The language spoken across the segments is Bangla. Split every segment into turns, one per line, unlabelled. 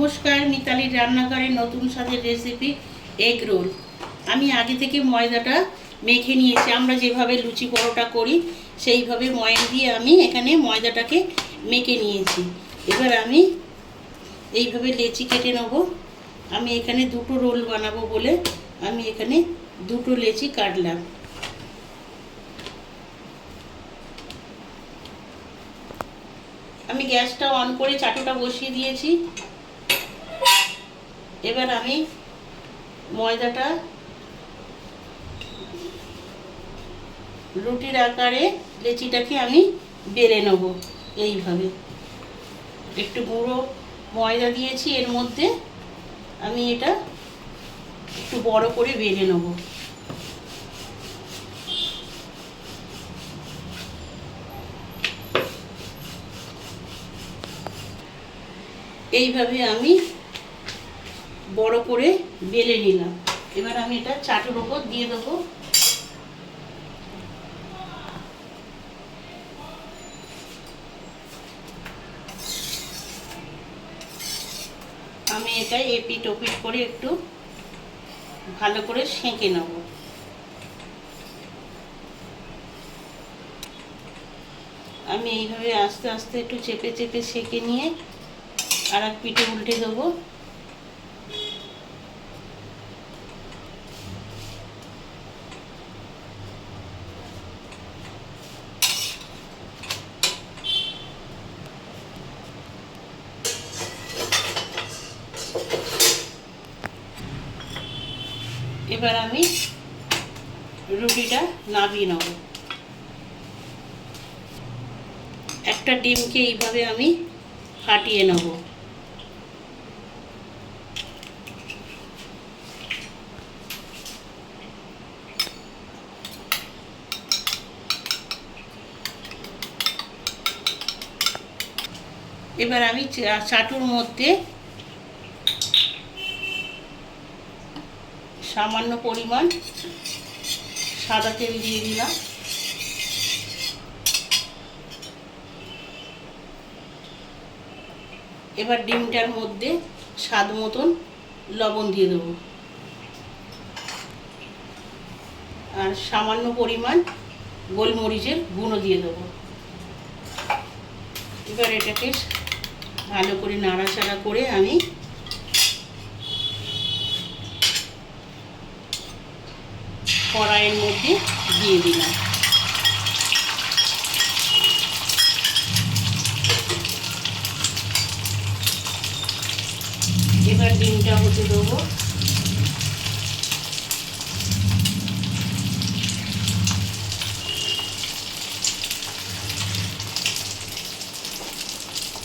নমস্কার, মিতালির রান্নাঘরে নতুন স্বাদের রেসিপি এগ রোল। আমি আগে থেকে ময়দাটা মেখে নিয়েছি। আমরা যেভাবে লুচি পরোটা করি সেইভাবে ময়দা দিয়ে আমি এখানে ময়দাটাকে মেখে নিয়েছি। এবার আমি এইভাবে লেচি কেটে নেব। আমি এখানে দুটো রোল বানাবো বলে আমি এখানে দুটো লেচি কাটলাম। আমি গ্যাসটা অন করে চাটুটা বসিয়ে দিয়েছি। এবার আমি ময়দাটা রুটির আকারে লেচিটাকে আমি বেলে নেব। এইভাবে একটু গুঁড়ো ময়দা দিয়েছি, এর মধ্যে আমি এটা একটু বড় করে বেলে নেব। এইভাবে আমি বড় করে বেলে নিলাম। এবার আমি এটা চাটুর উপর দিয়ে দেবো। আমি এটা এপিট ওপিট করে একটু ভালো করে সেঁকে নেব। আমি এইভাবে আস্তে আস্তে একটু চেপে চেপে সেঁকে নিয়ে আর এক পিঠে উল্টে দেবো। এবার আমি রুটিটা নামিয়ে নেব। একটা ডিমকে এইভাবে আমি ফাটিয়ে নেব। এবার আমি চাটুর মধ্যে সামান্য পরিমাণ সাদা তেল দিয়ে দিলাম। এবার ডিমটার মধ্যে স্বাদ মতন লবণ দিয়ে দেবো আর সামান্য পরিমাণ গোলমরিচের গুঁড়ো দিয়ে দেবো। এবার এটাকে ভালো করে নাড়াচাড়া করে আমি কড়াইয়ের মধ্যে দিয়ে দিলাম। এবার ডিমটা হতে দেবো।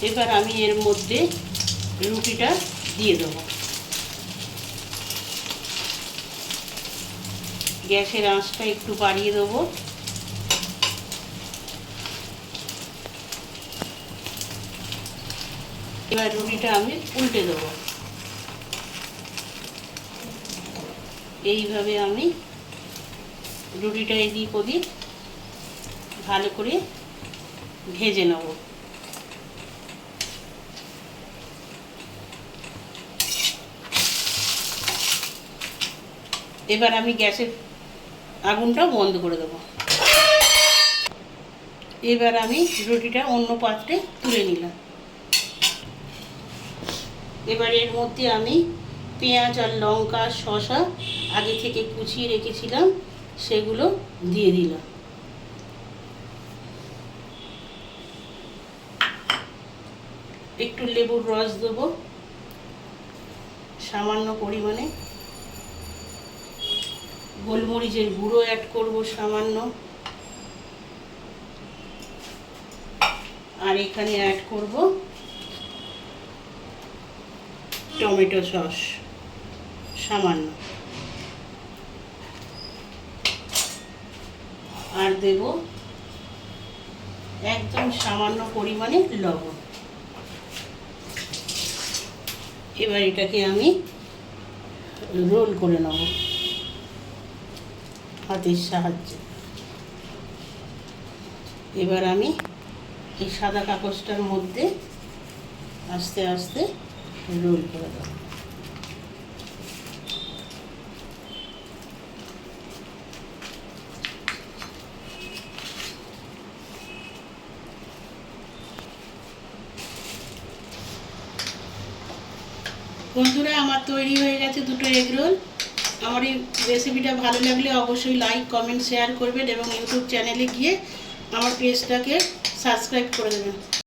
এবার আমি এর মধ্যে রুটিটা দিয়ে দেবো। গ্যাসের আঁচটা একটু বাড়িয়ে দেবো। এবার রুটিটা আমি উল্টে দেবো। এইভাবে আমি রুটিটা এদিক ওদিক ভালো করে ভেজে নেব। এবার আমি গ্যাসের আগুনটা বন্ধ করে দেবো। এবার আমি রুটিটা অন্য পাত্রে তুলে নিলাম। এবার এর মধ্যে আমি পেঁয়াজ আর লঙ্কা শসা আগে থেকে কুচিয়ে রেখেছিলাম সেগুলো দিয়ে দিলাম। একটু লেবুর রস দেবো সামান্য পরিমাণে। গোলমরিচের গুঁড়ো অ্যাড করব সামান্য। আর এখানে অ্যাড করব টমেটো সস সামান্য। আর দেব একদম সামান্য পরিমাণে লবণ। এবার এটাকে আমি রোল করে নেব হাতের সাহায্যে। এবার আমি এই সাদা কাগজটার মধ্যে আস্তে আস্তে রোল করে দাও। বন্ধুরা, আমার তৈরি হয়ে গেছে দুটো এগ রোল। আমার এই রেসিপিটা ভালো লাগলে অবশ্যই লাইক, কমেন্ট, শেয়ার করবেন এবং ইউটিউব চ্যানেলে গিয়ে আমার পেজটাকে সাবস্ক্রাইব করে দেবেন।